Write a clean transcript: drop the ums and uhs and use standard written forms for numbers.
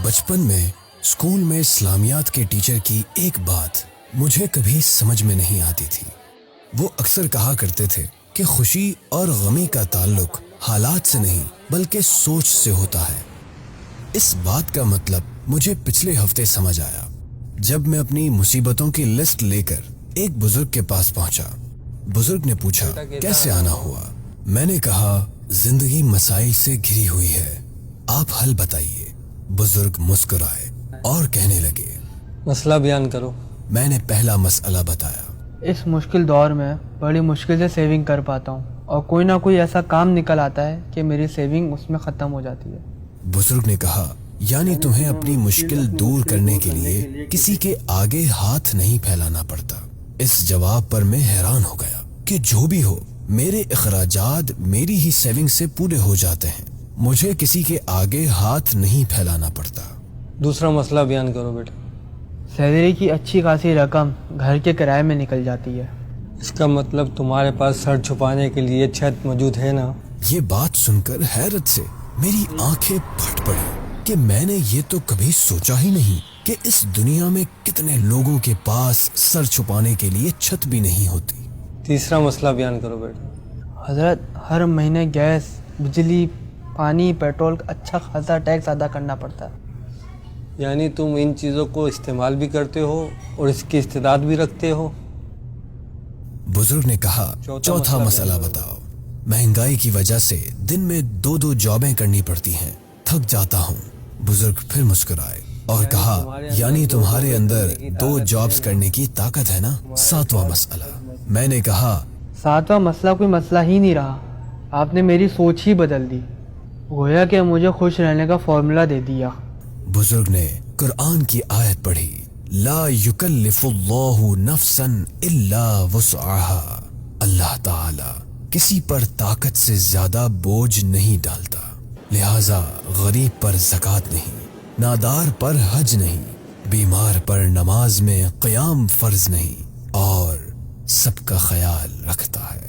بچپن میں اسکول میں اسلامیات کے ٹیچر کی ایک بات مجھے کبھی سمجھ میں نہیں آتی تھی۔ وہ اکثر کہا کرتے تھے کہ خوشی اور غمی کا تعلق حالات سے نہیں بلکہ سوچ سے ہوتا ہے۔ اس بات کا مطلب مجھے پچھلے ہفتے سمجھ آیا جب میں اپنی مصیبتوں کی لسٹ لے کر ایک بزرگ کے پاس پہنچا۔ بزرگ نے پوچھا کیسے آنا ہوا؟ میں نے کہا زندگی مسائل سے گھری ہوئی ہے، آپ حل بتائیے۔ بزرگ مسکرائے اور کہنے لگے مسئلہ بیان کرو۔ میں نے پہلا مسئلہ بتایا۔ اس مشکل دور میں بڑی مشکل سے سیونگ کر پاتا ہوں اور کوئی نہ کوئی ایسا کام نکل آتا ہے کہ میری سیونگ اس میں ختم ہو جاتی ہے۔ بزرگ نے کہا یعنی تمہیں اپنی مشکل دور کرنے کے لیے کسی کے آگے ہاتھ نہیں پھیلانا پڑتا۔ اس جواب پر میں حیران ہو گیا کہ جو بھی ہو میرے اخراجات میری ہی سیونگ سے پورے ہو جاتے ہیں، مجھے کسی کے آگے ہاتھ نہیں پھیلانا پڑتا۔ دوسرا مسئلہ بیان کرو بیٹا۔ سیلری کی اچھی خاصی رقم گھر کے کرائے میں نکل جاتی ہے۔ اس کا مطلب تمہارے پاس سر چھپانے کے لیے چھت موجود ہے نا؟ یہ بات سن کر حیرت سے میری آنکھیں پھٹ پڑی کہ میں نے یہ تو کبھی سوچا ہی نہیں کہ اس دنیا میں کتنے لوگوں کے پاس سر چھپانے کے لیے چھت بھی نہیں ہوتی۔ تیسرا مسئلہ بیان کرو بیٹا۔ حضرت ہر مہینے گیس، بجلی، پانی، پیٹرول کا اچھا خاصا ٹیکس ادا کرنا پڑتا ہے۔ یعنی تم ان چیزوں کو استعمال بھی کرتے ہو اور اس کی استعداد بھی رکھتے ہو؟ بزرگ نے کہا چوتھا مسئلہ بتاؤ۔ مہنگائی کی وجہ سے دن میں 2 جابیں کرنی پڑتی ہیں، تھک جاتا ہوں۔ بزرگ پھر مسکرائے اور کہا یعنی تمہارے اندر 2 جابز کرنے کی طاقت ہے نا؟ ساتواں مسئلہ۔ میں نے کہا ساتواں مسئلہ کوئی مسئلہ ہی نہیں رہا، آپ نے میری سوچ ہی بدل دی، گویا کہ مجھے خوش رہنے کا فارمولا دے دیا۔ بزرگ نے قرآن کی آیت پڑھی لا یکلف اللہ نفسا الا وسعها۔ اللہ تعالی کسی پر طاقت سے زیادہ بوجھ نہیں ڈالتا، لہذا غریب پر زکوٰۃ نہیں، نادار پر حج نہیں، بیمار پر نماز میں قیام فرض نہیں، اور سب کا خیال رکھتا ہے۔